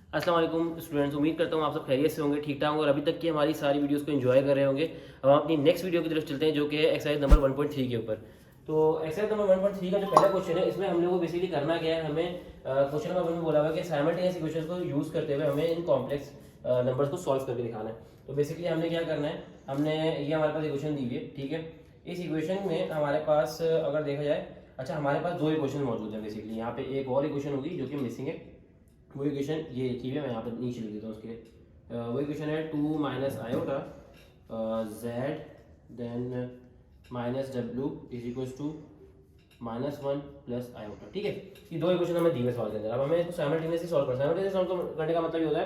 अस्सलाम वालेकुम स्टूडेंट्स, उम्मीद करता हूँ आप सब खैरियत से होंगे, ठीक ठाक होंगे और अभी तक की हमारी सारी वीडियोस को एंजॉय कर रहे होंगे। अब हम अपनी नेक्स्ट वीडियो की तरफ चलते हैं जो कि है एक्सरसाइज नंबर 1.3 के ऊपर। तो एक्सरसाइज नंबर 1.3 का जो पहला क्वेश्चन है, इसमें हम लोग को बेसिकली करना क्या है, हमें क्वेश्चन नंबर 1 में बोला हुआ है कि साइमल्टेनियस इक्वेशंस को यूज़ करते हुए हमें इन कॉम्प्लेक्स नंबर्स को सॉल्व करके दिखाना है। तो बेसिकली हमने क्या करना है, हमने ये हमारे पास इक्वेशन दी हुई है, ठीक है। इस इक्वेशन में हमारे पास अगर देखा जाए, अच्छा हमारे पास दो इक्वेशन मौजूद है। बेसिकली यहाँ पे एक और इक्वेशन होगी जो कि मिसिंग है। वो इक्वेशन ये लिखी हुई है, मैं यहाँ पर नीचे लिख देता हूँ उसके। वो इक्वेशन है 2 minus iota z then minus डब्ल्यू is equal to -1 plus iota, ठीक है। ये दो इक्वेशन हमें दी है सॉल्व के अंदर। अब हमें इसको साइमल्टेनियसली सॉल्व करना है। साइमल्टेनियसली सॉल्व करने का मतलब ये होता है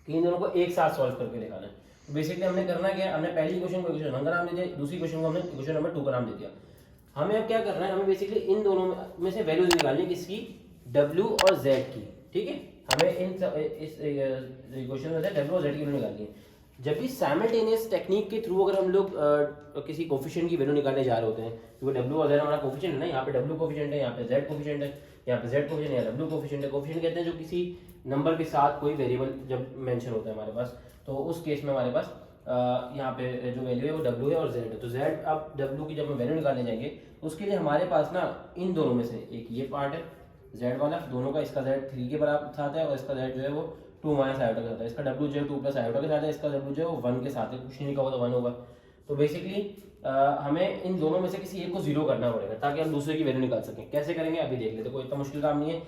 कि इन दोनों को एक साथ सॉल्व करके दिखाना है। तो बेसिकली हमने करना क्या है, हमने पहली इक्वेशन को इक्वेशन 1 का नाम दे दिया, दूसरी इक्वेशन को हमने इक्वेशन नंबर 2 का नाम दे दिया। हमें अब क्या करना है, हमें बेसिकली इन दोनों में से वैल्यूज निकालनी है, किसकी, W और Z की, ठीक है। हमें इस इक्वेशन में से W और Z की वैल्यू निकालनी है। जब भी साइमल्टेनियस टेक्निक के थ्रू अगर हम लोग किसी कोफिशिएंट की वैल्यू निकालने जा रहे होते हैं, क्योंकि W और Z हमारा कोफिशिएंट है ना, यहाँ पे W कोफिशिएंट है, यहाँ पे Z कोफिशिएंट है, यहाँ पे Z कोफिशिएंट है, यहाँ W कोफिशिएंट है। कोफिशिएंट कहते हैं जो किसी नंबर के साथ कोई वेरिएबल जब मेंशन होता है हमारे पास, तो उस केस में हमारे पास यहाँ पे जो वैल्यू है वो W है और Z है। तो Z अब W की जब हम वैल्यू निकालने जाएंगे, उसके लिए हमारे पास ना इन दोनों में से एक ये पार्ट है Z वाला, दोनों का, इसका Z 3 के बराबर साथ है और इसका Z जो है वो 2 माइनस आयोटा के साथ है। इसका W जो है 2 प्लस आयोटा के साथ है, इसका W जो है वो 1 के साथ है। कुछ नहीं लिखा होगा तो 1 होगा। तो बेसिकली हमें इन दोनों में से किसी एक को जीरो करना पड़ेगा ताकि हम दूसरे की वैल्यू निकाल सकें। कैसे करेंगे अभी देख लेते, कोई इतना मुश्किल काम नहीं है।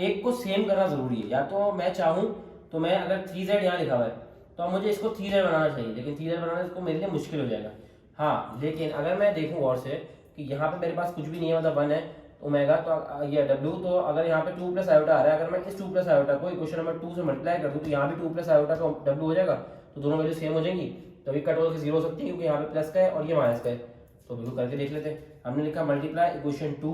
एक को सेम करना जरूरी है। या तो मैं चाहूँ तो मैं अगर 3Z यहाँ लिखा हुआ है तो अब मुझे इसको 3Z बनाना चाहिए, लेकिन 3Z बनाना इसको मेरे लिए मुश्किल हो जाएगा। हाँ, लेकिन अगर मैं देखूँ गौर से कि यहाँ पे मेरे पास कुछ भी नहीं है, मतलब 1 है ओमेगा, तो ये W, तो अगर यहाँ पे 2 प्लस आयोटा आ रहा है, अगर मैं इस 2 प्लस आयोटा को इक्वेशन नंबर 2 से मल्टीप्लाई कर दूँ तो यहाँ भी 2 प्लस आयोटा का W हो जाएगा। तो दोनों वैल्यू सेम हो जाएंगी, तभी कट होकर जीरो हो सकती है क्योंकि यहाँ पे प्लस का है और ये माइनस का है। तो बिल्कुल करके देख लेते हैं। हमने लिखा multiply equation 2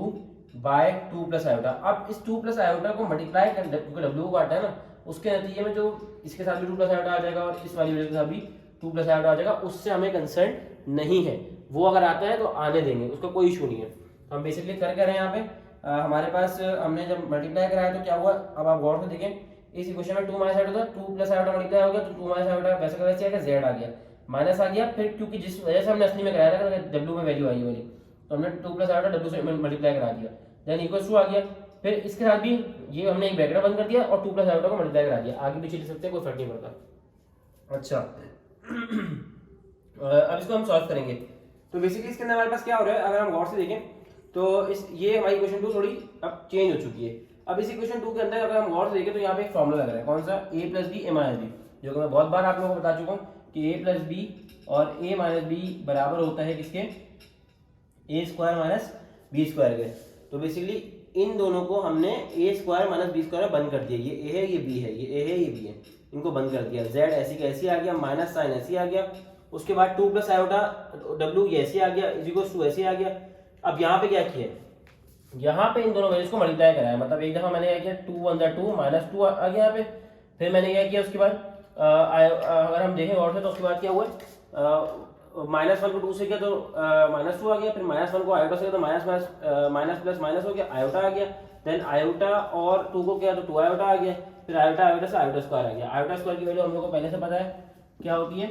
by 2 plus iota. अब इस 2 प्लस आयोटा को मल्टीप्लाई कर, क्योंकि W को काटा है ना, उसके नतीजे में जो इसके साथ भी 2 प्लस आयोटा आ जाएगा और इस वाली वैल्यू के साथ भी 2 प्लस आयोटा आ जाएगा। उससे हमें कंसर्न नहीं है, वो अगर आता है तो आने देंगे, उसका कोई इशू नहीं है। तो हम बेसिकली कर रहे हैं यहाँ पे हमारे पास हमने जब मल्टीप्लाई कराया तो क्या हुआ, अब आप गौर से देखें, इस इक्वेशन में 2 माइनस आयोटा था, 2 प्लस आयोटा मल्टीप्लाई हो गया तो 2 माइनस आयोटा वैसे का वैसे आएगा, Z आ गया, माइनस आ गया। फिर क्योंकि जिस वजह से हमने असली में कराया था W में वैल्यू आई वाली, तो हमने 2 प्लस आयोटा W से मल्टीप्लाई करा दिया, देन इक्वल टू आ गया। फिर इसके साथ भी ये हमने एक ब्रैकेट बंद कर दिया और 2 प्लस आयोटा को मल्टीप्लाई करा दिया। आगे पीछे लिख सकते हैं, कोई फर्क नहीं पड़ता। अच्छा अब इसको हम सॉल्व करेंगे। तो बेसिकली इसके अंदर हमारे पास क्या हो रहा है, अगर हम गौर से देखें तो इस ये हमारी क्वेश्चन 2 थोड़ी अब चेंज हो चुकी है। अब इसी क्वेश्चन 2 के अंदर अगर हम गौर से देखें तो यहाँ पे एक फॉर्मूला लग रहा है, कौन सा, a plus b a minus b, जो कि मैं बहुत बार आप लोगों को बता चुका हूँ कि a प्लस बी और a माइनस बी बराबर होता है किसके, a square minus b square के। तो बेसिकली इन दोनों को हमने a square minus b square बंद कर दिया। ये a है, ये b है, ये a है, ये b है, इनको बंद कर दिया। z ऐसी का ऐसी आ गया, माइनस साइन ऐसी आ गया, उसके बाद 2 प्लस आयोटा w ये ऐसे आ गया, इज इक्वल टू ऐसे आ गया। अब यहाँ पे क्या किया, यहाँ पे इन दोनों वैल्यूज को मल्टीप्लाई कराया, मतलब एक दफा मैंने क्या किया, 2 1 2 माइनस 2 आ गया यहाँ पे। फिर मैंने क्या किया उसके बाद अगर हम देखें और से तो उसके बाद क्या हुआ, -1 को 2 से किया तो -2 आ गया, फिर -1 को आयोटा से किया तो माइनस प्लस माइनस हो गया, आयोटा आ गया, देन आयोटा और 2 को किया तो 2 आयोटा आ गया, फिर आयोटा आयोटा से आयोटा स्क्वायर आ गया। आयोटा स्क्वायर की वैल्यू हम लोग को पहले से पता है क्या होती है,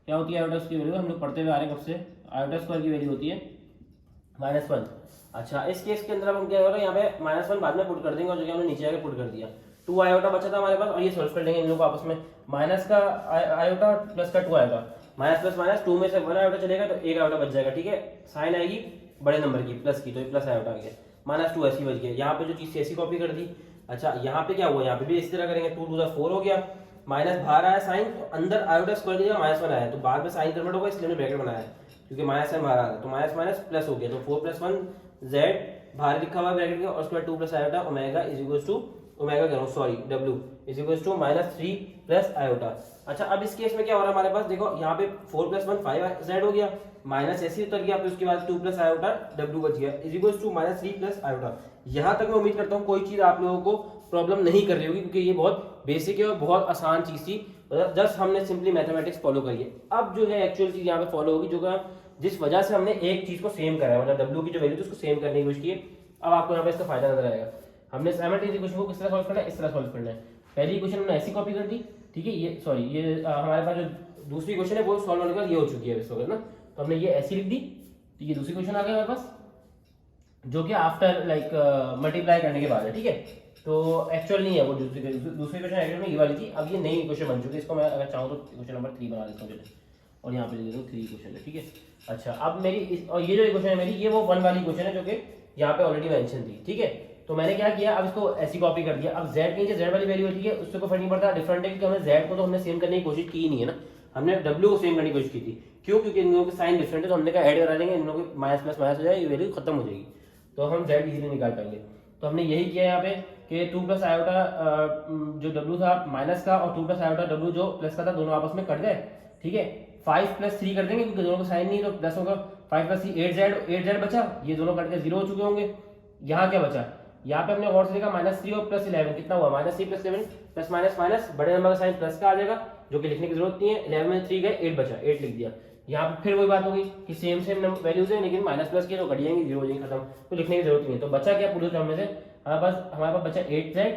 क्या होती है आयोटा की वैल्यू, हम लोग पढ़ते हुए आ रहे हैं कब से, आयोटा स्क्वायर की वैल्यू होती है -1। अच्छा, इस केस के अंदर अब हम क्या हो रहा है, यहाँ पे -1 बाद में पुट कर देंगे और जो कि हमने नीचे आके पुट कर दिया। 2 आयोटा बचा था हमारे पास और ये सॉल्व कर लेंगे इन लोगों को आपस में, माइनस का आयोटा प्लस का 2 आयोटा, माइनस प्लस माइनस, 2 में से 1 आयोटा चलेगा तो 1 आयोटा बच जाएगा, ठीक है। साइन आएगी बड़े नंबर की प्लस की, तो ये प्लस आयोटा आ गया, -2 ऐसी बच गया। यहाँ पे जो चीज ऐसी कॉपी कर दी। अच्छा, यहाँ पे क्या हुआ, यहाँ पे भी इसी तरह करेंगे, 2 2 4 हो गया, माइनस बाहर आया साइन, तो अंदर आयोटा स्क्वायर दिया -1 आया, तो बाद में साइन कन्वर्ट होगा, इसलिए ब्रैकेट बनाया है क्योंकि माइनस साइन बाहर आ रहा है, तो माइनस माइनस प्लस हो गया, तो 4 + 1 z बाहर लिखा हुआ ब्रैकेट का, और उसके बाद 2 plus iota omega is equal to omega कह रहा हूँ sorry w is equal to -3 plus iota. अच्छा, अब इस केस में क्या हो रहा है हमारे पास, देखो यहाँ पे 4 + 1 5z हो गया, माइनस ऐसे उतर गया, फिर उसके बाद 2 प्लस आयोटा w बच गया is equal to -3 plus iota. यहाँ तक मैं उम्मीद करता हूँ कोई चीज आप लोगों को प्रॉब्लम नहीं कर रही होगी क्योंकि ये बहुत बेसिक है और बहुत आसान चीज थी, जस्ट हमने सिंपली मैथमेटिक्स फॉलो करी है। अब जो है एक्चुअल चीज यहाँ पे फॉलो होगी, जो जिस वजह से हमने एक चीज को सेम करा है, मतलब w की जो वैल्यू थी उसको सेम करने की कोशिश की है। अब आपको यहाँ पे इसका फायदा नजर आएगा। हमने साइमल्टेनियस इक्वेशन को किस तरह सॉल्व करना है, इस तरह सॉल्व करना है। पहली इक्वेशन हमने ऐसी कॉपी कर दी, ठीक है, ये सॉरी ये हमारे पास जो दूसरी इक्वेशन है वो सॉल्व होने के बाद ये हो चुकी है इस वक्त ना, तो हमने ये ऐसी लिख दी, तो ये दूसरी इक्वेशन आ गई हमारे पास जो कि आफ्टर लाइक मल्टीप्लाई करने के बाद है, ठीक है। तो एक्चुअल नहीं है वो दूसरी इक्वेशन एक्चुअल में ये वाली थी, अब ये नई इक्वेशन बन चुकी है। इसको मैं अगर चाहूँ तो इक्वेशन नंबर 3 बना देता हूँ और यहाँ पे लिख देता हूँ 3 इक्वेशन है, ठीक है। अच्छा, अब मेरी और ये जो इक्वेशन है मेरी, ये वो 1 वाली इक्वेशन है जो कि यहाँ पे ऑलरेडी मेंशन थी, ठीक है। तो मैंने क्या किया, अब इसको ऐसी कॉपी कर दिया। अब z की z वाली वैल्यू होती है उससे कोई फर्क नहीं पड़ता, डिफरेंट है क्योंकि हमने z को तो हमने सेम करने की कोशिश की ही नहीं है ना, हमने w को सेम करने की कोशिश की थी। क्यों? क्योंकि इन लोगों के साइन डिफरेंट है, तो हमने कहा ऐड करा देंगे, इन लोगों के माइनस प्लस माइनस हो जाए, ये वैल्यू खत्म हो जाएगी, तो हम z इजीली निकाल पाएंगे। तो हमने यही किया यहाँ पे कि 2 प्लस आयोटा जो w था माइनस का और 2 प्लस आयोटा w जो प्लस का था, दोनों आपस में कट गए, ठीक है। 5 प्लस 3 कर देंगे क्योंकि दोनों का साइन नहीं तो प्लस होगा, 5 प्लस 3 8z बचा, ये दोनों कट के 0 हो चुके होंगे। यहाँ क्या बचा, यहाँ पे हमने और से लिखा -3 और +11 कितना हुआ, -3 + 11 प्लस माइनस माइनस, बड़े नंबर का साइन प्लस का आ जाएगा जो कि लिखने की जरूरत नहीं है। 11 में 3 गए, 8 बचा, 8 लिख दिया। यहाँ पे फिर वही बात होगी कि सेम वैल्यूज है लेकिन माइनस प्लस की तो कट जाएंगी, 0 हो जाएंगी, खत्म, तो लिखने की जरूरत नहीं है। तो बचा क्या पूरे टर्म में से, हमारे पास बचा 8z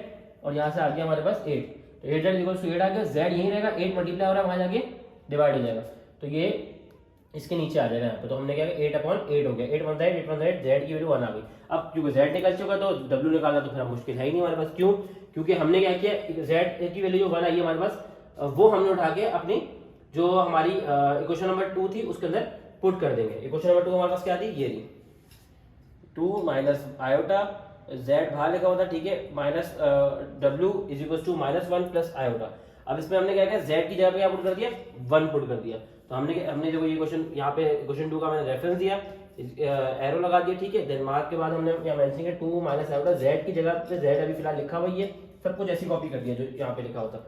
और यहाँ से आ गया हमारे पास 8, तो 8z = 8 आ गया, z यहीं रहेगा, 8 मल्टीप्लाई हो रहा है वहाँ जाके डिवाइड हो जाएगा, तो ये इसके नीचे आ जाएगा यहाँ पे। तो हमने क्या किया, 8/8 हो गया, 8 1 8 z की वैल्यू 1 आ गई। अब क्योंकि z निकल चुका तो w निकालना तो फिर मुश्किल है ही नहीं हमारे पास। क्यों? क्योंकि हमने क्या किया, z की वैल्यू जो 1 आई है हमारे पास, वो हमने उठा के अपनी जो हमारी इक्वेशन नंबर 2 थी उसके अंदर पुट कर देंगे। इक्वेशन नंबर 2 हमारे पास क्या थी, ये थी 2 माइनस आयोटा, z बाहर लिखा हुआ था, ठीक है, माइनस w = -1 प्लस आयोटा। अब इसमें हमने क्या किया, z की जगह पे क्या पुट कर दिया, 1 पुट कर दिया। तो हमने जो ये क्वेश्चन यहाँ पे क्वेश्चन 2 का मैंने रेफरेंस दिया, एरो लगा दिया, ठीक है। देन मार्क के बाद हमने यहाँ मेंशन किया 2 माइनस आयोटा, z की जगह पे z अभी फिलहाल लिखा हुआ है, सब कुछ ऐसी कॉपी कर दिया जो यहाँ पे लिखा होता।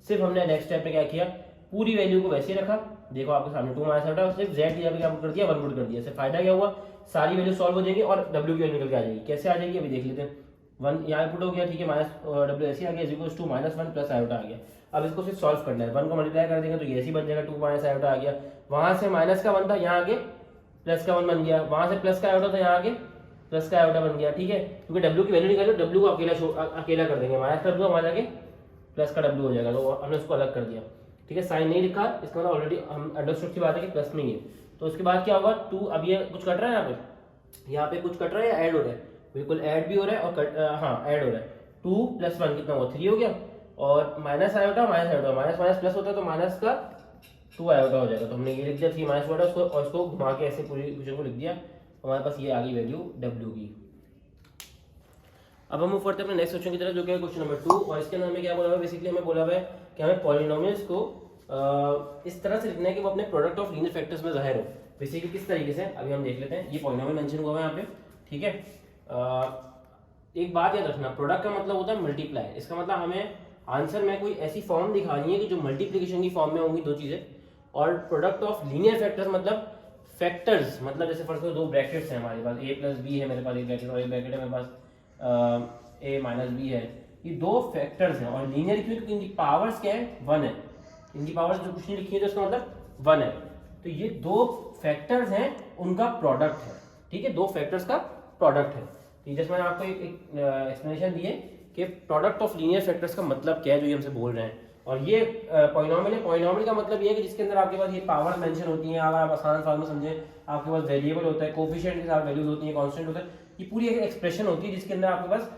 सिर्फ हमने नेक्स्ट स्टेप में क्या किया, पूरी वैल्यू को वैसे ही रखा, देखो आपके सामने 2 माइनस आयोटा, सिर्फ z की जगह क्या पुट कर दिया, 1 पुट कर दिया। इससे फायदा क्या हुआ, सारी वैल्यू सॉल्व हो जाएगी और w की वैल्यू निकल के आ जाएगी। कैसे आ जाएगी अभी देख लेते हैं। 1 यहाँ पुट हो गया, ठीक है, -w ऐसे आ गया, -1 प्लस आयोटा आ गया। अब इसको सिर्फ सॉल्व करना है, 1 को मल्टीप्लाई कर देंगे तो ये ऐसे बन जाएगा, 2 माइनस आयोटा आ गया, वहां से माइनस का 1 था, यहाँ आगे प्लस का 1 बन गया, वहां से प्लस का आयोटा था, यहाँ आगे प्लस का आयोटा बन गया, ठीक है। क्योंकि w की वैल्यू निकालो, w को अकेला कर देंगे, माइनस कर दो, वहां जाके प्लस का w हो जाएगा, तो हमने उसको अलग कर दिया, ठीक है। साइन नहीं लिखा, इसका मतलब ऑलरेडी हम अंडरस्टूड की बात है कि प्लस में ही है। तो उसके बाद क्या होगा, 2, अब ये कुछ कट रहा है, यहाँ पे कुछ कट रहा है या ऐड हो रहा है, बिल्कुल ऐड भी हो रहा है और हाँ ऐड हो रहा है। 2 + 1 कितना हुआ, 3 हो गया, और minus iota minus minus plus होता है तो माइनस का 2 आयोटा हो जाएगा। तो हमने ये लिख दिया 3 माइनस आयोटा, उसको और इसको घुमा के ऐसे पूरी इक्वेशन को लिख दिया, हमारे पास ये आ गई वैल्यू w की। अब हम मूव करते हैं अपने नेक्स्ट क्वेश्चन की तरफ जो कि है क्वेश्चन नंबर 2, और इसके अंदर हमें क्या बोला हुआ है, बेसिकली हमें बोला हुआ है कि हमें पॉलिनोमियल्स को इस तरह से लिखना है कि वो अपने प्रोडक्ट ऑफ लीनियर फैक्टर्स में जाहिर हो। बेसिकली किस तरीके से, अभी हम देख लेते हैं। ये पॉलिनोमियल मेंशन हुआ है यहाँ पे, ठीक है। एक बात याद रखना, प्रोडक्ट का मतलब होता है मल्टीप्लाई, इसका मतलब हमें आंसर में कोई ऐसी फॉर्म दिखानी है कि जो मल्टीप्लिकेशन की फॉर्म में होंगी दो चीजें, और प्रोडक्ट ऑफ लीनियर फैक्टर्स मतलब फैक्टर्स, मतलब जैसे फर्स्ट दो ब्रैकेट्स हैं हमारे पास, a + b है मेरे पास एक ब्रैकेट, और एक ब्रैकेट है मेरे पास a - b है, ये दो फैक्टर्स हैं। और लीनियर क्यों, क्योंकि इनकी पावर्स क्या है, 1 है, इनकी पावर्स जो कुछ नहीं लिखी है तो इसका मतलब 1 है। तो ये दो फैक्टर्स हैं, उनका प्रोडक्ट है, ठीक है, दो फैक्टर्स का प्रोडक्ट है। तो जैसे मैंने आपको एक एक्सप्लेनेशन दी है कि प्रोडक्ट ऑफ लीनियर फैक्टर्स का मतलब क्या है जो ये हमसे बोल रहे हैं। और ये पॉलिनोमियल है, पॉलिनोमियल का मतलब ये है कि जिसके अंदर आपके पास ये पावर मेंशन होती हैं, अगर आप आसान फॉर्म में समझें, आपके पास वेरिएबल होता है, कोफिशिएंट के साथ वैल्यूज होती हैं, कांस्टेंट होता है, ये पूरी एक एक्सप्रेशन होती है जिसके अंदर आपके पास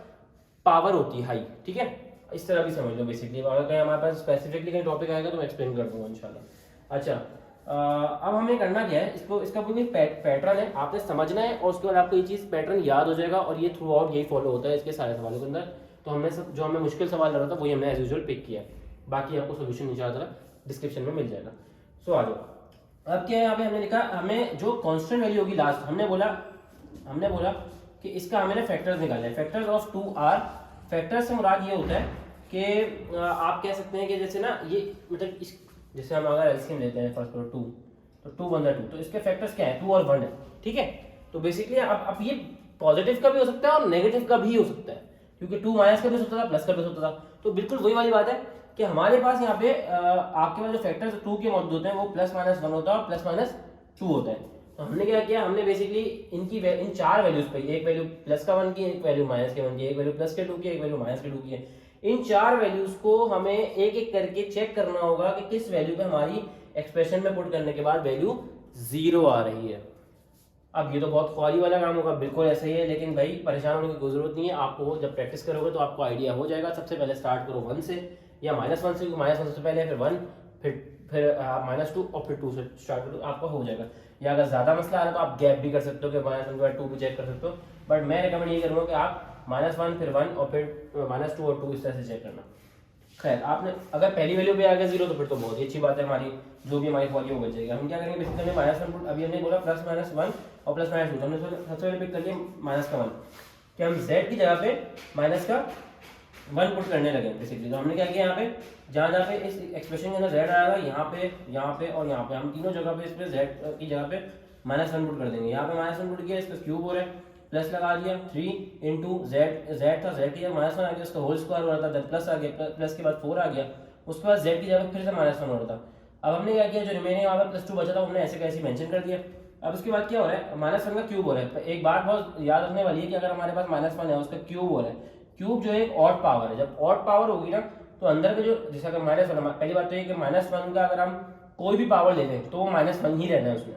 पावर होती है हाई, ठीक है। इस तरह भी समझ लो बेसिकली, अगर कहीं हमारे पास स्पेसिफिकली कहीं टॉपिक आएगा तो मैं एक्सप्लेन कर दूंगा इंशाल्लाह। अच्छा, अब हमें करना क्या है, इसको इसका पूरी पैटर्न है, आपने समझना है और उसके बाद आपको ये चीज़ पैटर्न याद हो जाएगा, और ये थ्रू आउट यही फॉलो होता है इसके सारे सवालों के अंदर। तो हमने सब जो हमें मुश्किल सवाल लग रहा था वही हमने एज यूजुअल पिक किया, बाकी आपको सोल्यूशन नीचे डिस्क्रिप्शन में मिल जाएगा। सो आ जाओ। अब क्या है, यहाँ पे हमने लिखा, हमें जो कांस्टेंट वैल्यू होगी लास्ट, हमने बोला कि इसका हमें फैक्टर्स निकालना है, फैक्टर्स ऑफ 2r। फैक्टर्स से मुराद ये होता है कि आप कह सकते हैं कि जैसे ना ये मतलब जैसे हम अगर एलसीएम लेते हैं फर्स्ट 2, तो 2 × 2, तो इसके फैक्टर्स क्या है, 2 और 1 है, ठीक है। तो बेसिकली अब ये पॉजिटिव का भी हो सकता है और नेगेटिव का भी हो सकता है, क्योंकि 2 माइनस का भी हो सकता था, प्लस का भी हो सकता था। तो बिल्कुल वही वाली बात है कि हमारे पास यहाँ पे आपके पास जो फैक्टर्स 2 के मौजूद होते हैं वो +- 1 होता है और +- 2 होता है। तो हमने क्या किया, हमने बेसिकली इन 4 वैल्यूज पे, एक वैल्यू प्लस का 1 की, एक वैल्यू माइनस के 1 की, एक वैल्यू प्लस के 2 की, एक वैल्यू माइनस के 2 की है। इन 4 वैल्यूज को हमें एक एक करके चेक करना होगा कि किस वैल्यू पे हमारी एक्सप्रेशन में पुट करने के बाद वैल्यू 0 आ रही है। अब ये तो बहुत ख्वारी वाला काम होगा, बिल्कुल ऐसे ही है, लेकिन भाई परेशान होने की कोई जरूरत नहीं है। आपको जब प्रैक्टिस करोगे तो आपको आइडिया हो जाएगा। सबसे पहले स्टार्ट करो 1 से या -1 से, -1 से पहले, फिर 1, फिर -2 और फिर 2 से स्टार्ट करो, आपका हो जाएगा। या अगर ज़्यादा मसला आ रहा है तो आप गैप भी कर सकते हो कि -1 के बाद 2 भी चेक कर सकते हो, बट मैं रिकमेंड ये करूँगा कि आप -1 फिर 1 और फिर -2 और 2 इस तरह से चेक करना। खैर, आपने अगर पहली वैल्यू पे आ गया 0 तो फिर तो बहुत ही अच्छी बात है, हमारी जो भी हमारी वॉल्यूम बच जाएगी। हम क्या करेंगे, बेसिकली -1 अभी हमने बोला +-1 और +-2, हमने सबसे पहले पिक कर लिया -1 कि हम z की जगह पे -1 पुट करने लगे बेसिकली। तो हमने क्या किया, यहाँ पे जहाँ पे इस एक्सप्रेशन के अंदर z आएगा, यहाँ पे और यहाँ पे, हम तीनों जगह पे इसमें z की जगह पे -1 पुट कर देंगे। यहाँ पे -1 पुट किया, इसका क्यूब हो रहा है, प्लस लगा दिया 3 इंटू z था, z की जगह -1 आ गया, उसका होल स्क्वायर हो रहा था, प्लस आ गया, प्लस के बाद 4 आ गया, उसके बाद z की जगह फिर से -1 हो रहा था। अब हमने क्या किया, जो रिमेनिंग वहाँ पे +2 बचा था हमने ऐसे कैसे मेंशन कर दिया। अब उसके बाद क्या हो रहा है, -1 का क्यूब हो रहा है। एक बात बहुत याद रखने वाली है कि अगर हमारे पास -1 है, उसका क्यूब हो रहा है, क्यूब जो है एक ऑड पावर है। जब ऑड पावर होगी ना तो अंदर के जो, जैसे अगर -1, पहली बात तो ये कि -1 का अगर हम कोई भी पावर ले लें तो वो -1 ही रहना है उसमें,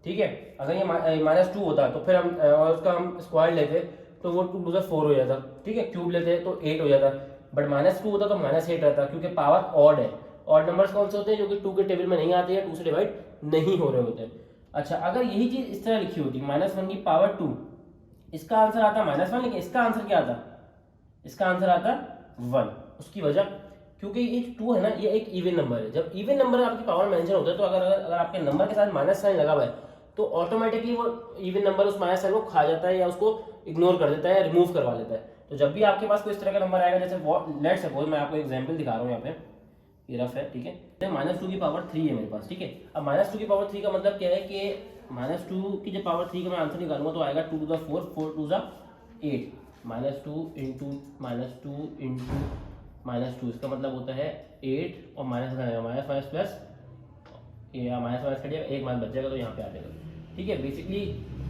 ठीक है। अगर ये -2 होता तो फिर हम और उसका हम स्क्वायर लेते तो वो 2 + 4 हो जाता, ठीक है। क्यूब लेते तो 8 हो जाता, बट -2 होता तो -8 रहता, क्योंकि पावर ऑड है। ऑड नंबर्स कौन से होते हैं, जो कि 2 के टेबल में नहीं आते हैं, 2 से डिवाइड नहीं हो रहे होते हैं। अच्छा, अगर यही चीज इस तरह लिखी होती -1 की पावर 2, इसका आंसर आता -1, लेकिन इसका आंसर क्या आता, इसका आंसर आता 1। उसकी वजह, क्योंकि ये 2 है ना, ये एक इवन नंबर है। जब इवन नंबर आपकी पावर मेंशन होता है तो अगर आपके नंबर के साथ माइनस साइन लगा हुआ है तो ऑटोमेटिकली वो इवन नंबर उस माइनस साइन को खा जाता है या उसको इग्नोर कर देता है या रिमूव करवा लेता है। तो जब भी आपके पास कोई इस तरह का नंबर आएगा, जैसे लेट्स सपोज मैं आपको एग्जांपल दिखा रहा हूँ, यहाँ पे ये रफ है, ठीक है। -2 की पावर 3 है मेरे पास, ठीक है। अब -2 की पावर 3 का मतलब क्या है कि -2 की जब पावर 3 का मैं आंसर निकालूंगा तो आएगा 2 to the 4, 4 to the 8, -2 into -2, इसका मतलब होता है 8 और माइनस प्लस, या माइनस कटिएगा, एक माइनस बच जाएगा तो यहाँ पे आ जाएगा, ठीक है। बेसिकली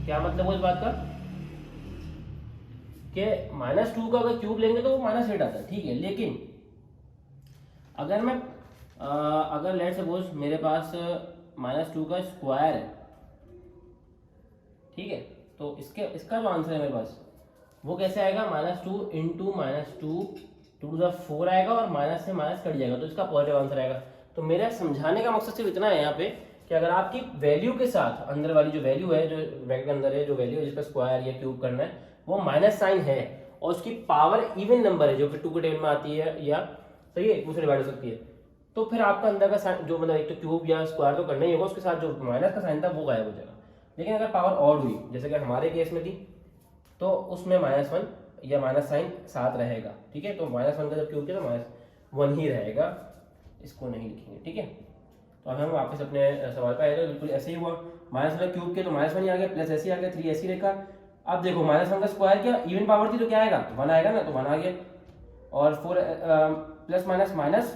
क्या मतलब है इस बात का कि -2 का अगर क्यूब लेंगे तो वो -8 आता है, ठीक है। लेकिन अगर मैं अगर लेट सपोज मेरे पास -2 का स्क्वायर है, ठीक है, तो इसका जो आंसर है मेरे पास वो कैसे आएगा, -2 इंटू -2, 2 to the 4 आएगा और माइनस से माइनस कट जाएगा, तो इसका पॉजिटिव आंसर आएगा। तो मेरा समझाने का मकसद सिर्फ इतना है यहाँ पे कि अगर आपकी वैल्यू के साथ अंदर वाली जो वैल्यू है, जो ब्रैकेट के अंदर है जो वैल्यू है जिसका स्क्वायर या क्यूब करना है, वो माइनस साइन है और उसकी पावर इवन नंबर है जो कि 2 के टेबल में आती है या सही है 2 से डिवाइड हो सकती है, तो फिर आपका अंदर का साइन जो मतलब एक तो क्यूब या स्क्वायर तो करना ही होगा, उसके साथ जो माइनस का साइन था वो गायब हो जाएगा। लेकिन अगर पावर ऑड हुई, जैसे कि हमारे केस में थी, तो उसमें -1 या माइनस साइन साथ रहेगा, ठीक है। तो -1 का जब क्यूब किया तो -1 ही रहेगा, इसको नहीं लिखेंगे, ठीक है। तो अब हम वापस अपने सवाल पे आएगा, बिल्कुल ऐसे ही हुआ, -1 का क्यूब किया तो -1 ही आ गया, प्लस ऐसे ही आ गया, 3 ऐसे ही रखा। अब देखो -1 का स्क्वायर किया, इवन पावर थी तो क्या आएगा, 1 आएगा ना, तो 1 आ गया। और 4 प्लस माइनस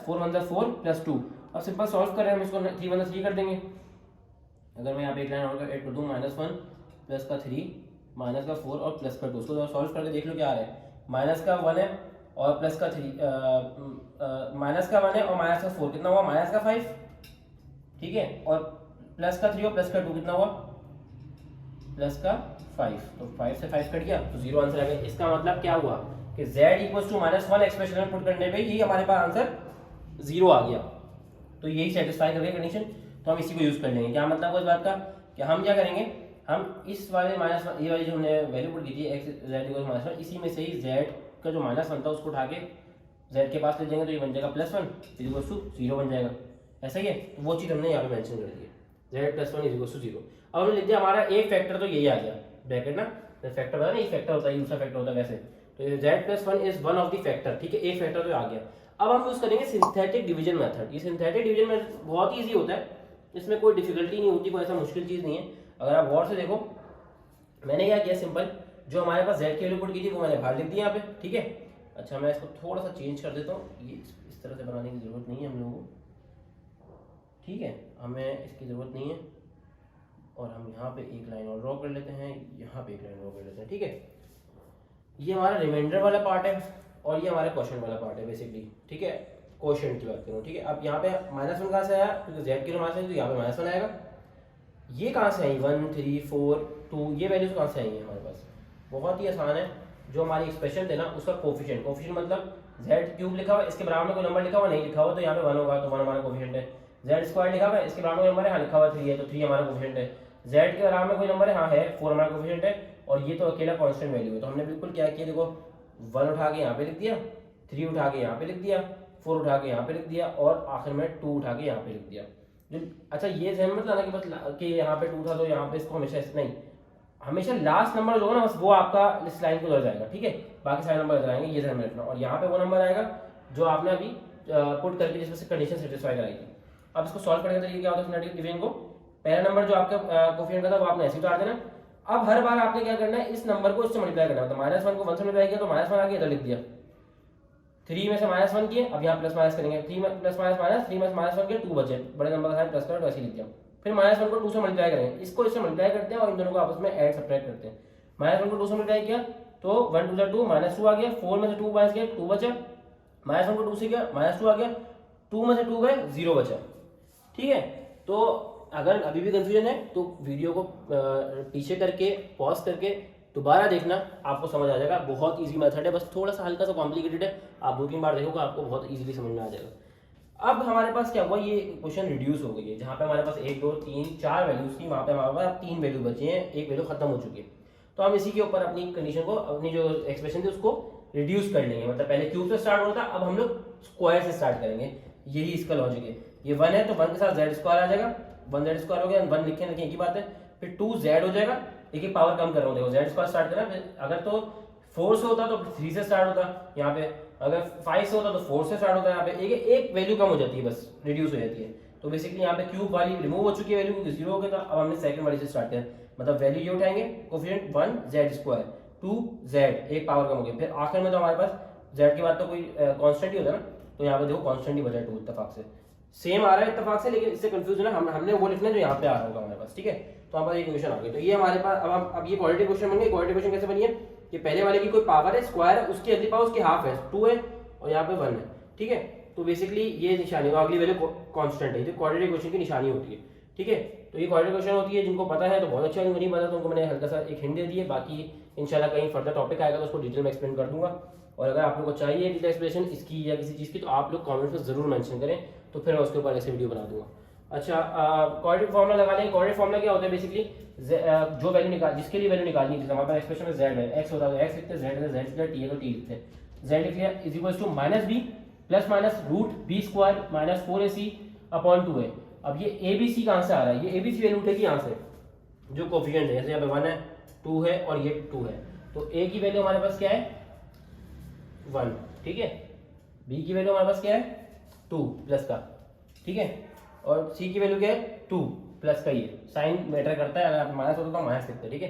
4 1 4 प्लस 2। अब सिंपल सॉल्व कर रहे हैं हम इसको, 3 1 3 कर देंगे। अगर मैं यहाँ पे एक लाइन और ऐड कर दूँ, -1 प्लस का 3 माइनस का 4 और प्लस का 2, उसको सॉल्व करके देख लो क्या आ रहा है। माइनस का 1 है और प्लस का 3, माइनस का 1 है और माइनस का 4 कितना हुआ, माइनस का 5, ठीक है। और प्लस का 3 और प्लस का 2 कितना हुआ, प्लस का 5, तो 5 से 5 कट गया तो 0 आंसर आ गया। इसका मतलब क्या हुआ कि z इक्वल्स टू -1 एक्सप्रेशन में पुट करने पे ही हमारे पास आंसर 0 आ गया, तो यही सेटिस्फाई कर गई कंडीशन। तो हम इसी को यूज कर लेंगे। क्या मतलब है इस बात का कि हम क्या करेंगे, हम इस वाले -1, ये वाली जो हमने वैल्यू पुट की थी x z इक्वल्स -1, इसी में से ही z का जो -1 था उसको उठा के z के पास ले जाएंगे तो ये बन जाएगा +1 इक्वल्स टू 0 बन जाएगा, ऐसा ही है। तो वो चीज़ हमने यहाँ पे मेंशन कर दी है, z +1 इक्वल्स टू 0। अब हमने लिख दिया हमारा एक फैक्टर तो यही आ गया ब्रैकेट ना, फैक्टर पता नहीं, एक फैक्टर होता है दूसरा फैक्टर होता है वैसे, तो z+1 is one of the factor, ठीक है, एक फैक्टर तो आ गया। अब हम यूज करेंगे सिंथेटिक डिवीजन मेथड। ये सिंथेटिक डिवीजन मेथड बहुत ईजी होता है, इसमें कोई डिफिकल्टी नहीं होती, कोई ऐसा मुश्किल चीज़ नहीं है। अगर आप गौर से देखो, मैंने क्या किया, सिंपल जो हमारे पास z की वैल्यू पुट की थी वो मैंने बाहर लिख दी यहाँ पे, ठीक है। अच्छा, मैं इसको थोड़ा सा चेंज कर देता हूँ, ये इस तरह से बनाने की ज़रूरत नहीं है हम लोगों को, ठीक है, हमें इसकी ज़रूरत नहीं है। और हम यहाँ पे एक लाइन और ड्रॉ कर लेते हैं, यहाँ पे एक लाइन ड्रॉ कर लेते हैं, ठीक है। ये हमारा रिमाइंडर वाला पार्ट है और ये हमारा क्वेश्चन वाला पार्ट है बेसिकली, ठीक है। क्वेश्चन की बात करूँ, ठीक है। अब यहाँ पे -1 कहाँ से आया, क्योंकि जेड की मास है तो यहाँ पे -1 आएगा। ये कहाँ से आई 1 3 4 2, ये वैल्यूज कहाँ से आई है हमारे पास, बहुत ही आसान है। जो हमारी एक्सप्रेशन थे ना उसका कोफिशिएंट, कोफिशिएंट मतलब जेड क्यूब लिखा हुआ है, इसके बराबर में कोई नंबर लिखा हुआ नहीं लिखा हुआ तो यहाँ पे 1 होगा, तो 1 हमारा कोफिशिएंट है। जेड स्क्वायर लिखा हुआ है, इसके बराबर में नंबर है, हाँ लिखा हुआ 3 है तो 3 हमारा कोफिशिएंट है। जेड के बराबर में कोई नंबर है, हाँ है, 4 हमारा कोफिशिएंट है। और ये तो अकेला कांस्टेंट वैल्यू है, तो हमने बिल्कुल क्या किया, देखो 1 उठा के यहाँ पे लिख दिया, 3 उठा के यहाँ पे लिख दिया, 4 उठा के यहाँ पे लिख दिया और आखिर में 2 उठा के यहाँ पे लिख दिया। जो अच्छा ये ध्यान मत लाना कि बस कि यहाँ पे 2 था तो यहाँ पे इसको हमेशा नहीं, हमेशा लास्ट नंबर जो है ना बस वो आपका इस लाइन को उधर जाएगा, ठीक है। बाकी सारे नंबर इधर आएंगे, ये ध्यान में रखना। और यहाँ पे वो नंबर आएगा जो आपने अभी पुट करके जिसमें से कंडीशन सेटिस्फाई कराई थी। अब इसको सॉल्व करने का तरीका क्या होता है सिमेट्रिक डिवीजन को, पहला नंबर जो आपका कोफिशिएंट का था वो आपने ऐसे उतार देना। अब हर बार आपने क्या करना है, इस नंबर को इससे मल्टीप्लाई करना है। तो -1 को 1 से मल्टीप्लाई किया तो -1 आ गया, इधर लिख दिया। 3 में से -1 किए, अब यहाँ प्लस माइनस करेंगे, 3 में प्लस माइनस माइनस, 3 में से -1 किया, 2 बचे, बड़े नंबर का साइन प्लस कर वैसे लिख दिया। फिर -1 को 2 से मल्टीप्लाई करेंगे, इसको इससे मल्टीप्लाई करते हैं और इन दोनों को आपस में ऐड सब्ट्रैक्ट करते हैं। -1 को 2 से मल्टीप्लाई किया तो 1 2 2 -2 आ गया, 4 में से 2 माइनस किया 2 बचा, -1 को 2 से किया -2 आ गया, 2 में से 2 गए 0 बचा, ठीक है। तो अगर अभी भी कंफ्यूजन है तो वीडियो को पीछे करके पॉज करके दोबारा देखना, आपको समझ आ जाएगा। बहुत इजी मेथड है, बस थोड़ा सा हल्का सा कॉम्प्लिकेटेड है, आप 2-3 बार देखोगे आपको बहुत इजीली समझ में आ जाएगा। अब हमारे पास क्या हुआ, ये क्वेश्चन रिड्यूस हो गई है, जहाँ पे हमारे पास 1 2 3 4 वैल्यूज थी, वहाँ पे हमारे पास 3 वैल्यू बची हैं, एक वैल्यू खत्म हो चुकी है। तो हम इसी के ऊपर अपनी कंडीशन को, अपनी जो एक्सप्रेशन थी उसको रिड्यूस कर लेंगे। मतलब पहले क्यूब से स्टार्ट होता था, अब हम लोग स्क्वायर से स्टार्ट करेंगे, यही इसका लॉजिक है। ये 1 है तो 1 के साथ जेड स्क्वायर आ जाएगा, 1 जेड स्क्वायर हो गया, 1 लिखे लिखे एक ही बात है। फिर 2 जेड हो जाएगा, देखिए पावर कम कर रहा हूँ, देखो जेड स्क्वायर स्टार्ट करना, अगर तो 4 से होता तो 3 से स्टार्ट होता, यहाँ पे अगर 5 से होता तो 4 से स्टार्ट होता है। यहाँ पे एक वैल्यू कम हो जाती है, बस रिड्यूस हो जाती है। तो बेसिकली यहाँ पे क्यूब वाली रिमूव हो चुकी है वैल्यू, क्योंकि 0 हो गया था। अब हमने सेकंड वाली से स्टार्ट किया, मतलब वैल्यू ये उठाएंगे कोफिशिएंट 1 जेड स्क्वायर 2 जेड, एक पावर कम हो गया। फिर आखिर में तो हमारे पास जेड के बाद तो कोई कांस्टेंट ही होता है ना, तो यहाँ पे देखो कांस्टेंट ही बचा 2, इत्तेफाक से सेम आ रहा है इत्तेफाक से, लेकिन इससे कंफ्यूज है ना, हमने वो लिखना है जो यहाँ पे आ रहा होगा हमारे पास, ठीक है। तो हमारे पास ये क्वेश्चन आ गया। तो ये हमारे पास अब ये क्वाड्रेटिक क्वेश्चन बन गया। क्वाड्रेटिक क्वेश्चन कैसे बनी है, कि पहले वाले की कोई पावर है स्क्वायर है, उसकी अगली पावर उसकी हाफ है 2 है और यहाँ पे 1 है, ठीक है। तो बेसिकली ये निशानी अगली वैल्यू कांस्टेंट है, जो क्वाड्रेटिक क्वेश्चन की निशानी होती है, ठीक है। तो ये क्वाड्रेटिक क्वेश्चन होती है, जिनको पता है तो बहुत अच्छा, जिनको नहीं पता तो उनको मैंने हल्का सा एक हिंट दे दी है। बाकी इंशाल्लाह कहीं फर्दर टॉपिक आएगा तो उसको डिटेल में एक्सप्लेन कर दूंगा। और अगर आप लोगों को चाहिए डिटेल एक्सप्लेनेशन इसकी या किसी चीज़ की, तो आप लोग कमेंट में जरूर मेंशन करें, तो फिर मैं उसके ऊपर ऐसे वीडियो बना दूंगा। अच्छा, क्वाड्रेटिक फार्मूला लगा लें। क्वाड्रेटिक फार्मूला क्या होता है, बेसिकली जो वैल्यू निकाल, जिसके लिए वैल्यू निकालनी है, हमारे पास एक्सप्रेशन में z है, x होता है x लिखते हैं, z है z लिखते हैं, t है तो t लिखते हैं। z लिख लिया is equals to -b plus minus root b square minus 4ac upon 2 है। अब ये abc कहाँ से आ रहा है, ये abc वैल्यू उठेगी यहाँ से, जो कोफिशिएंट है, जैसे यहाँ पे 1 है 2 है और ये 2 है, तो a की वैल्यू हमारे पास क्या है 1, ठीक है। b की वैल्यू हमारे पास क्या है 2 प्लस का, ठीक है। और c की वैल्यू क्या है 2 प्लस का, ये साइन मैटर करता है, अगर आप माइनस होता तो माइनस लिखते हैं, ठीक है।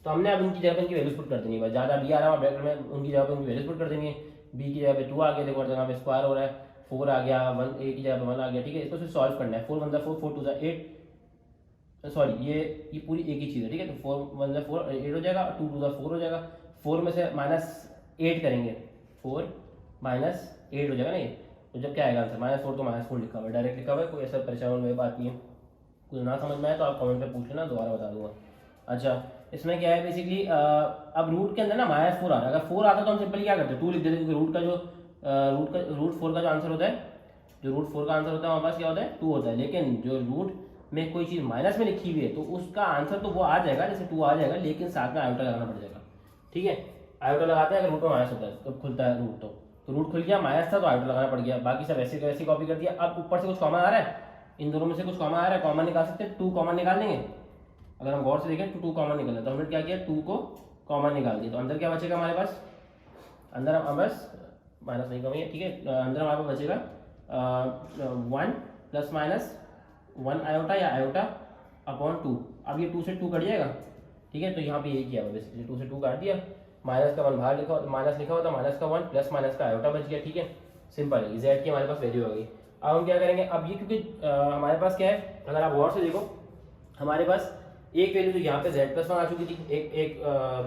तो हमने अब उनकी जगह उनकी वैल्यूज पुट कर देनी है, बस ज़्यादा b आ रहा है ब्रैकेट में, उनकी जगह पे उनकी वैल्यूज पुट कर देनी है। b की जगह पे 2 आ गया, देखो यहाँ पे स्क्वायर हो रहा है, 4 आ गया, 1 a की जगह पे 1 आ गया, ठीक है। इसको सिर्फ सॉल्व करना है, 4 1 4 4 2 8, सॉरी ये पूरी एक ही चीज़ है, ठीक है। तो 4 1 4 8 हो जाएगा, 2 2 4 हो जाएगा, 4 में से -8 करेंगे, 4 -8 हो जाएगा ना ये। तो जब क्या आएगा आंसर -4, तो -4 लिखा हुआ है, डायरेक्ट लिखा हुआ है, कोई ऐसा परेशान होने वाली बात नहीं है। कुछ ना समझ में आए तो आप कमेंट में पूछ लेना, दोबारा बता दूंगा। अच्छा, इसमें क्या है बेसिकली, अब रूट के अंदर ना -4 आ रहा है, अगर 4 आता तो हम सिंपली क्या करते हैं 2 लिख देते, क्योंकि रूट 4 का जो आंसर होता है, जो रूट 4 का आंसर होता है हमारे पास क्या होता है 2 होता है। लेकिन जो रूट में कोई चीज़ माइनस में लिखी हुई है तो उसका आंसर तो वो आ जाएगा, जैसे 2 आ जाएगा, लेकिन साथ में आयोटा लगाना पड़ जाएगा, ठीक है। आयोटा लगाते हैं अगर रूट में माइनस होता है तो खुलता है रूट, तो रूट खुल गया, माइनस था तो आयोटा लगाना पड़ गया, बाकी सब ऐसे वैसे कॉपी कर दिया। अब ऊपर से कुछ कॉमन आ रहा है, इन दोनों में से कुछ कॉमन आ रहा है, कॉमन निकाल सकते हैं, 2 कॉमन निकाल लेंगे। अगर हम गौर से देखें तो 2 कॉमन निकल है, तो हमने क्या किया 2 को कॉमन निकाल दिया, तो अंदर क्या बचेगा हमारे पास, अंदर हम बस माइनस नहीं कमी है, ठीक है। अंदर हमारे पास बचेगा 1 प्लस माइनस 1 आयोटा या आयोटा अपॉन 2। अब ये 2 से 2 कट जाएगा, ठीक है। तो यहाँ पे ये किया हुआ बेसिकली 2 से 2 काट दिया, माइनस का 1 बाहर लिखा, माइनस लिखा हुआ था, माइनस का 1 प्लस माइनस का आयोटा बच गया, ठीक है। सिंपल है, जेड की हमारे पास वैल्यू हो गई। अब हम क्या करेंगे, अब ये क्योंकि हमारे पास क्या है, अगर आप गौर से देखो हमारे पास एक वैल्यू तो यहाँ पे z+1 आ चुकी थी, एक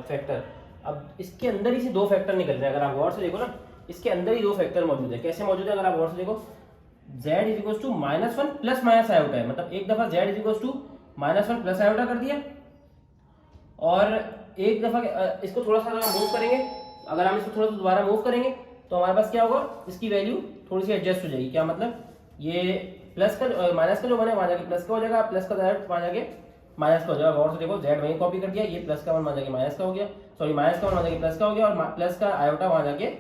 फैक्टर। अब इसके अंदर ही से दो फैक्टर निकल रहे हैं, अगर आप गौर से देखो ना, इसके अंदर ही दो फैक्टर मौजूद है। कैसे मौजूद है अगर आप गौर से देखो, z is equal to -1 plus minus iota है, मतलब एक दफा z is equal to -1 plus iota कर दिया, और एक दफा इसको थोड़ा सा मूव करेंगे, अगर हम इसको थोड़ा सा दोबारा मूव करेंगे तो हमारे पास क्या होगा, इसकी वैल्यू थोड़ी सी एडजस्ट हो जाएगी। क्या मतलब, ये प्लस का माइनस का जो बना है वहां जाके प्लस का हो जाएगा, प्लस का डायरेक्ट वहां जाके माइनस का हो जाएगा। और से देखो z वहीं कॉपी कर दिया, ये प्लस का 1 वहां जाके माइनस का हो गया, सॉरी माइनस का 1 वहां जाके प्लस का हो गया, और प्लस का आयोटा वहां जाके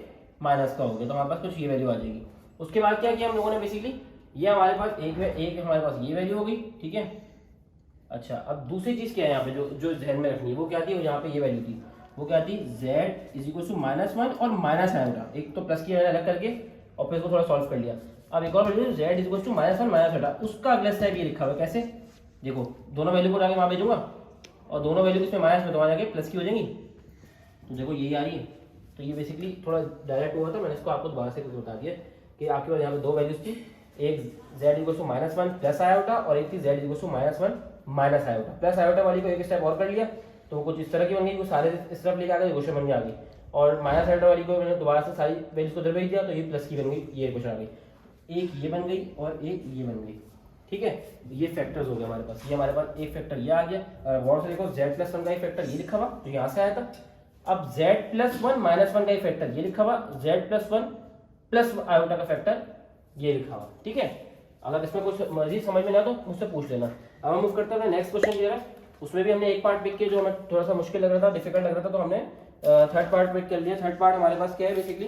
माइनस का हो गया, तो हमारे पास कुछ ये वैल्यू आ जाएगी। उसके बाद क्या किया हम लोगों ने, बेसिकली ये हमारे पास एक हमारे पास ये वैल्यू होगी, ठीक है। अच्छा, अब दूसरी चीज क्या है यहाँ पे जो ध्यान में रखनी है, वो क्या थी, यहाँ पे ये वैल्यू थी, वो क्या थी, z इज इक्वल टू -1 और माइनस आयोटा, एक तो प्लस की अलग करके और फिर इसको थोड़ा सॉल्व कर लिया। अब एक और value z is equal to -1 minus iota, उसका अगला स्टेप ये लिखा हुआ है। कैसे, देखो दोनों वैल्यू को जाके वहां भेजूंगा और दोनों वैल्यू इसमें माइनस में तो वहां जाके प्लस की हो जाएंगी, तो देखो यही आ रही है। तो ये बेसिकली थोड़ा डायरेक्ट हुआ था, मैंने इसको आपको दोबारा से बता दिया कि आपके पास यहाँ पे दो वैल्यूज थी, एक z equal to -1 plus iota और एक थी z equal to -1 minus iota. Plus iota वाली को एक स्टेप और कर लिया तो वो कुछ इस तरह की बन गई, वो सारे इस तरफ लेके आ गए, क्वेश्चन बन के आ गई। और माइनस आयोटा वाली को मैंने दोबारा से सारी वैल्यूज को इधर भेज दिया तो ये प्लस की बन गई, ये क्वेश्चन आ गई। एक ये बन गई और एक ये बन गई, ठीक है। ये फैक्टर्स हो गए हमारे पास, ये हमारे पास एक फैक्टर ये आ गया। गौर से देखो z+1 का एक फैक्टर ये लिखा हुआ जो यहाँ से आया था। अब z+1 -1 का एक फैक्टर ये लिखा हुआ, z+1 प्लस आयोटा का फैक्टर ये लिखा हुआ, ठीक है। अगर इसमें कुछ मर्जी समझ में ना तो मुझसे पूछ लेना। अब हम मूव करते हैं नेक्स्ट क्वेश्चन की तरफ। उसमें भी हमने एक पार्ट पिक किया जो हमें थोड़ा सा मुश्किल लग रहा था, डिफिकल्ट लग रहा था, तो हमने थर्ड पार्ट पिक कर लिया। थर्ड पार्ट हमारे पास क्या है, बेसिकली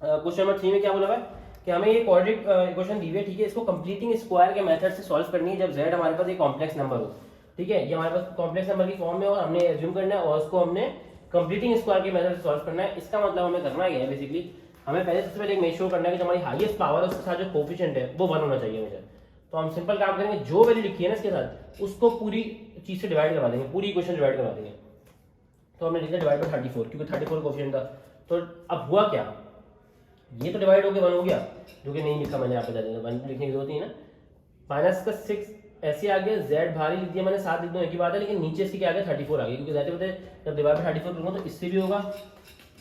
क्वेश्चन नंबर 3 में क्या बोला हुआ है कि हमें ये क्वाड्रेटिक इक्वेशन दी हुई है, ठीक है। इसको कंप्लीटिंग स्क्वायर के मेथड से सॉल्व करनी है जब z हमारे पास एक कॉम्प्लेक्स नंबर हो, ठीक है। ये हमारे पास कॉम्प्लेक्स नंबर की फॉर्म में और हमने एज्यूम करना है और उसको हमने कंप्लीटिंग स्क्वायर के मेथड से सॉल्व करना है। इसका मतलब हमें करना क्या है, बेसिकली हमें पहले सबसे पहले मेक श्योर करना है कि हमारी हाईएस्ट पावर है उसके साथ जो कोफिशिएंट है वो 1 होना चाहिए मुझे। तो हम सिंपल काम करेंगे, जो वैल्यू लिखी है ना इसके साथ उसको पूरी चीज से डिवाइड करवा देंगे, पूरी इक्वेशन डिवाइड करवा देंगे। तो हमने लिखा डिवाइड बाय 34 क्योंकि 34 कोफिशिएंट था। तो अब हुआ क्या, ये तो डिवाइड हो गया 1 हो गया, जो कि नहीं लिखा मैंने यहाँ पे, 1 लिखने की जरूरत नहीं है ना। माइनस का 6 ऐसे आ गया, z भारी लिख दिया मैंने, 7 लिख दो एक ही बात है, लेकिन नीचे इसके क्या आ गया 34 आ गया, क्योंकि जाते होते जब डिवाइड बाय 34 करूँगा तो इससे भी होगा,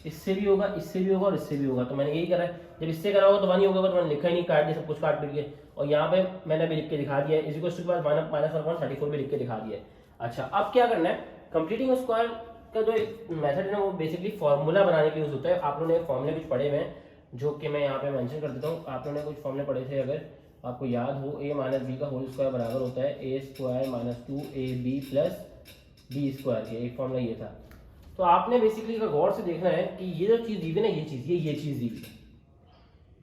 इससे भी होगा, इससे भी होगा और इससे भी होगा। तो मैंने यही करा है, जब इससे करा होगा तो 1 ही होगा, तो मैंने लिखा ही नहीं, काट दिया सब कुछ काट पीट के। और यहाँ पे मैंने अभी लिख के दिखा दिया है, इसी क्वेश्चन के बाद -1/34 में लिख के दिखा दिया है। अच्छा, अब क्या करना है, कंप्लीटिंग स्क्वायर का जो मेथड है ना वो बेसिकली फॉर्मूला बनाने के लिए यूज होता है। आप लोगों ने फॉर्मूले कुछ पढ़े हुए हैं जो कि मैं यहाँ पे मेंशन कर देता हूँ। आप लोगों ने कुछ फॉर्मूले पढ़े थे, अगर आपको याद हो, a माइनस बी का होल स्क्वायर बराबर होता है a square minus 2ab plus b square के, एक फॉर्मूला ये था। तो आपने बेसिकली गौर से देखना है कि ये जो चीज़ दी हुई है ना, ये चीज़ दी हुई है,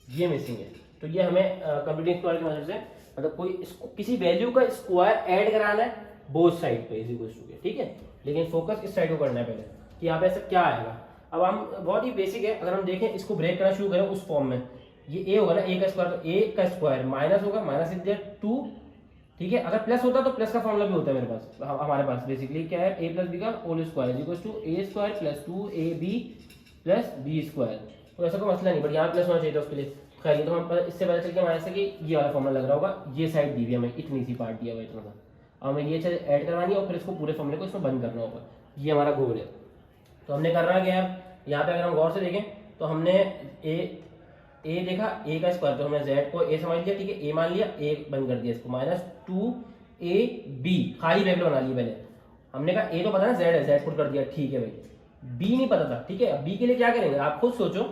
ये मिसिंग है। तो ये हमें कंप्लीटिंग स्क्वायर की मदद से, मतलब कोई किसी वैल्यू का स्क्वायर ऐड कराना है बोथ साइड पे इज इक्वल टू, ठीक है। लेकिन फोकस इस साइड को करना है पहले कि यहाँ पे ऐसा क्या आएगा। अब हम बहुत ही बेसिक है, अगर हम देखें इसको ब्रेक करना शुरू करें उस फॉर्म में, ये a होगा ना, a का स्क्वायर, तो a का स्क्वायर माइनस होगा, माइनस इज 2, ठीक है। अगर प्लस होता तो प्लस का फॉर्मूला भी होता है मेरे पास, हमारे पास बेसिकली क्या है, a प्लस बी का whole square is equal to a square plus 2ab plus b square. तो ऐसा कोई मसला नहीं, बट यहाँ प्लस होना चाहिए था उसके लिए। खैर ये तो हम इससे पता चल के हमारे से कि ये वाला फॉर्मूला लग रहा होगा, ये साइड दी हुई है हमें, इतनी सी पार्ट दिया हुआ इतना सा, अब हमें ये चीज ऐड करवानी है और फिर इसको पूरे फॉर्मूले को इसमें बंद करना होगा, ये हमारा गोल है। तो हमने करना क्या है, यहाँ पे अगर हम गौर से देखें तो हमने a देखा, a का स्क्वायर, तो हमने z को a समझ लिया, ठीक है, a मान लिया, a बंद कर दिया इसको, माइनस 2ab खाली ब्रैकेट बना ली पहले। हमने कहा a तो पता ना z है, z पुट कर दिया, ठीक है भाई। b नहीं पता था, ठीक है। अब b के लिए क्या करेंगे, आप खुद सोचो,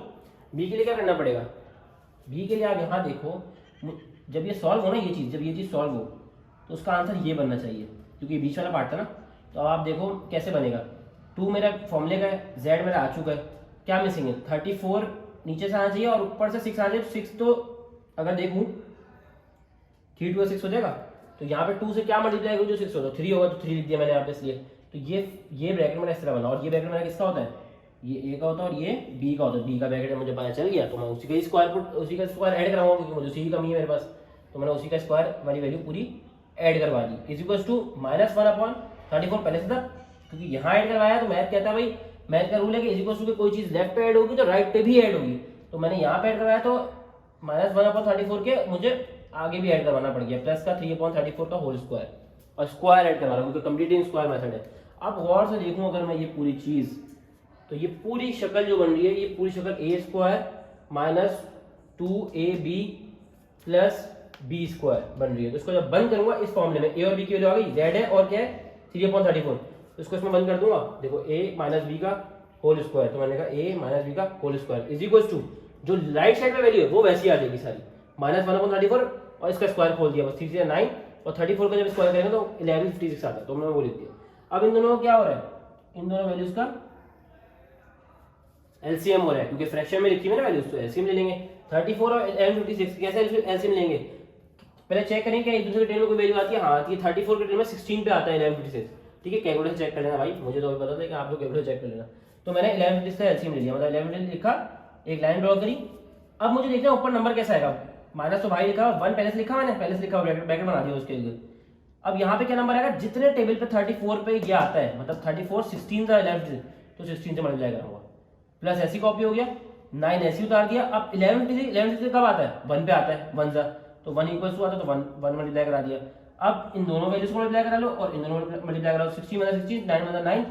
b के लिए क्या करना पड़ेगा। b के लिए आप यहाँ देखो, जब ये सॉल्व हो ना, ये चीज़ जब ये चीज़ सॉल्व हो तो उसका आंसर ये बनना चाहिए, क्योंकि बीच वाला पार्ट था ना। तो अब आप देखो कैसे बनेगा, 2 मेरा फॉर्मूले का है, z मेरा आ चुका है, क्या मिसिंग है, 34 नीचे से आना चाहिए और ऊपर से 6 आना चाहिए। 6 तो अगर देखूँ 3 2 6 हो जाएगा, तो यहाँ पे 2 से क्या मल्टीप्लाई होगा, जो 6 होगा, 3 होगा, तो 3 लिख दिया मैंने यहाँ पे इसलिए। तो ये ब्रैकेट मेरा इस तरह बना, और ये ब्रैकेट मेरा किसका होता है, ये a का होता है और ये b का होता है। b का ब्रैकेट मुझे पता चल गया, तो मैं उसी का स्क्वायर ऐड कराऊंगा, क्योंकि मुझे उसी की कमी है मेरे पास, तो मैंने उसी का स्क्वायर वाली वैल्यू पूरी ऐड करवा दी, इज इक्वल टू -1/34 पहले से था, क्योंकि यहाँ ऐड करवाया तो मैथ कहता है भाई, मैथ का रूल है कि इज इक्वल टू कोई चीज लेफ्ट पे ऐड होगी तो राइट पे भी ऐड होगी। तो मैंने यहाँ पे ऐड करवाया तो -1/34 के मुझे आगे भी ऐड करवाना पड़ गया, प्लस का 3/34 का होल स्क्वायर। और स्क्वायर ऐड करवा रहा हूँ क्योंकि कंप्लीट इन स्क्वायर मेथड है। अब गौर से देखूँ अगर मैं ये पूरी चीज़, तो ये पूरी शक्ल जो बन रही है, ये पूरी शक्ल a square minus 2ab plus b square बन रही है। तो इसको जब बंद करूंगा इस फॉर्मूले में, ए और बी की वैल्यू आ गई, जेड है और क्या है 3/34, तो इसको इसमें बंद कर दूंगा। देखो ए माइनस बी का होल स्क्वायर, तो मैंने कहा ए माइनस बी का whole square is equal to जो राइट साइड में वैल्यू है वो वैसी आ जाएगी सारी, माइनस 1/34 और इसका स्क्वायर खोल दिया बस 3 से 9 और 34 का जब स्क्वायर करेंगे तो 1156 आता है, तो मैंने वो लिख दिया। अब इन दोनों का क्या हो रहा है, इन दोनों वैल्यूज का एलसीएम हो रहा है क्योंकि फ्रैक्शन में लिखी हुई है ना वैल्यूज, तो एलसीएम ले लेंगे। 34 और 1156 कैसे एलसीएम लेंगे, पहले चेक करें क्या एक दूसरे के टेबल में कोई वैल्यू आती है, हाँ आती है। 34 के टेबल में 16 पे आता है 1156, ठीक है। कैलकुलेटर चेक कर लेना भाई, मुझे तो अभी पता था कि आप लोग कैलकुलेटर चेक कर लेना। तो मैंने 1156 का एलसीएम ले लिया, मतलब 1156 लिखा, एक लाइन ड्रॉ करी। अब मुझे देखना ऊपर नंबर कैसा आएगा, माइनस तो भाई लिखा 1 पहले से लिखा, मैंने पहले से लिखा ब्रैकेट बना दिया उसके लिए। अब यहाँ पे क्या नंबर आएगा, जितने टेबल पे 34 पे ये आता है, मतलब 34 16 था 1156, तो 16 से मल्टीप्लाई करूंगा, प्लस ऐसी कॉपी हो गया, 9 ऐसी उतार दिया। अब 1156 कब आता है, 1 पे आता है, 1 सा, तो 1 इक्वल टू आता है, तो 1 मल्टीप्लाई करा दिया। अब इन दोनों वैल्यूज को मल्टीप्लाई करा लो और इन दोनों मल्टीप्लाई करा लो, 60 मतलब 60, 9 मतलब 9,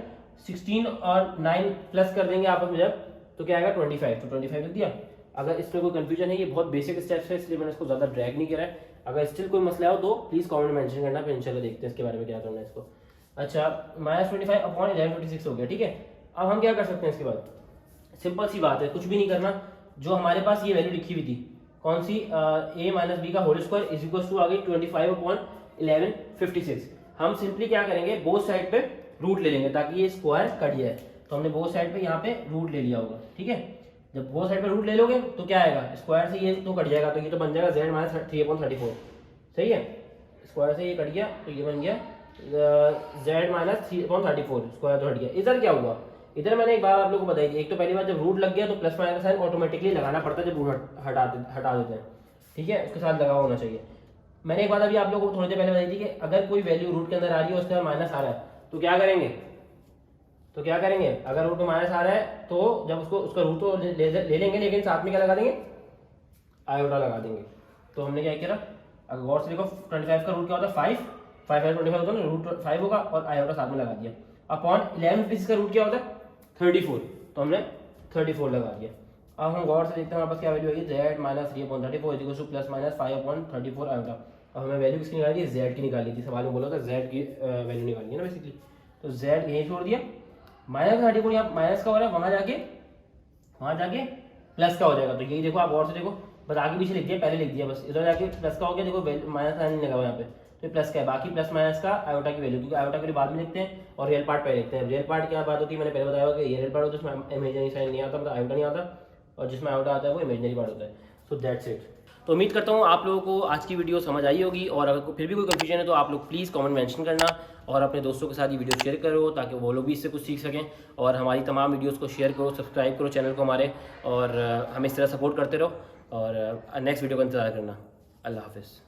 16 और 9 प्लस कर देंगे आपस में जब, तो क्या आएगा 25, तो 25 लिख दिया। अगर इसमें कोई कंफ्यूजन है, ये बहुत बेसिक स्टेप्स है इसलिए मैंने इसको ज़्यादा ड्रैग नहीं करा है। अगर स्टिल कोई मसला हो तो प्लीज़ कमेंट में मेंशन करना, फिर इंशाल्लाह देखते हैं इसके बारे में क्या करना है इसको। अच्छा, -25/1156 हो गया, ठीक है। अब हम क्या कर सकते हैं इसके बाद, सिंपल सी बात है, कुछ भी नहीं करना। जो हमारे पास ये वैल्यू लिखी हुई थी कौन सी, a माइनस बी का whole square is equal to आ गई 25/1156। हम सिंपली क्या करेंगे, बोथ साइड पे रूट ले लेंगे ताकि ये स्क्वायर कट जाए। तो हमने बोथ साइड पे यहाँ पे रूट ले लिया होगा, ठीक है। जब बोथ साइड पे रूट ले लोगे तो क्या आएगा, स्क्वायर से ये तो कट जाएगा, तो ये तो बन जाएगा z माइनस 3/34, सही है। स्क्वायर से ये कट गया तो ये बन गया z माइनस 3/34, स्क्वायर तो हट गया। इधर क्या हुआ, इधर मैंने एक बात आप लोगों को बताई थी, एक तो पहली बार जब रूट लग गया तो प्लस माइनस साइन ऑटोमेटिकली लगाना पड़ता है जब रूट हटा देते हैं, ठीक है, उसके साथ लगा होना चाहिए। मैंने एक बात अभी आप लोगों को थोड़ी देर पहले बताई थी कि अगर कोई वैल्यू रूट के अंदर आ रही है उसके बाद माइनस आ रहा है तो क्या करेंगे, अगर रूट में माइनस आ रहा है तो जब उसका रूट तो ले लेंगे, लेकिन साथ में क्या लगा देंगे, आयोटा लगा देंगे। तो हमने क्या किया, अगर गौर से देखो 25 का रूट क्या होता है 5, 5/25 होता है ना, रूट 5 होगा और आयोटा साथ में लगा दिया। अपॉन 1156 का रूट क्या होता है 34, तो हमने 34 लगा दिया। अब हम गौर से देखते हैं हमारे पास क्या वैल्यू आएगी, z minus 3/34 is equal two plus minus 5/34 iota. अब हमें वैल्यू किसकी निकाली थी, z की निकाली थी, सवाल में बोला था z की वैल्यू निकाली है ना बेसिकली। तो z यहीं छोड़ दिया, माइनस 34 यहाँ माइनस का हो रहा है, वहाँ जाके प्लस का हो जाएगा। तो यही देखो आप गौर से देखो, बस आगे पीछे लिख दिया, पहले लिख दिया, बस इधर जाके प्लस का हो गया। देखो माइनस साइन लगा हुआ यहाँ पे, तो प्लस का है, बाकी प्लस माइनस का आयोटा की वैल्यू, क्योंकि आयोटा के बाद में लिखते हैं और रियल पार्ट पहले लिखते हैं। रियल पार्ट क्या बात होती है, मैंने पहले बताया कि ये रियल पार्ट होता है जिसमें इमेजिनरी साइन नहीं आता, मतलब आयोटा नहीं आता, और जिसमें आयोटा आता है वो इमेजिनरी पार्ट होता है। So that's it. तो उम्मीद करता हूँ आप लोगों को आज की वीडियो समझ आई होगी, और अगर फिर भी कोई कंफ्यूजन है तो आप लोग प्लीज़ कमेंट मेंशन करना और अपने दोस्तों के साथ ये वीडियो शेयर करो ताकि वो लोग भी इससे कुछ सीख सकें। और हमारी तमाम वीडियोस को शेयर करो, सब्सक्राइब करो चैनल को हमारे, और हमें इस तरह सपोर्ट करते रहो, और नेक्स्ट वीडियो का इंतज़ार करना। अल्लाह हाफ़िज़।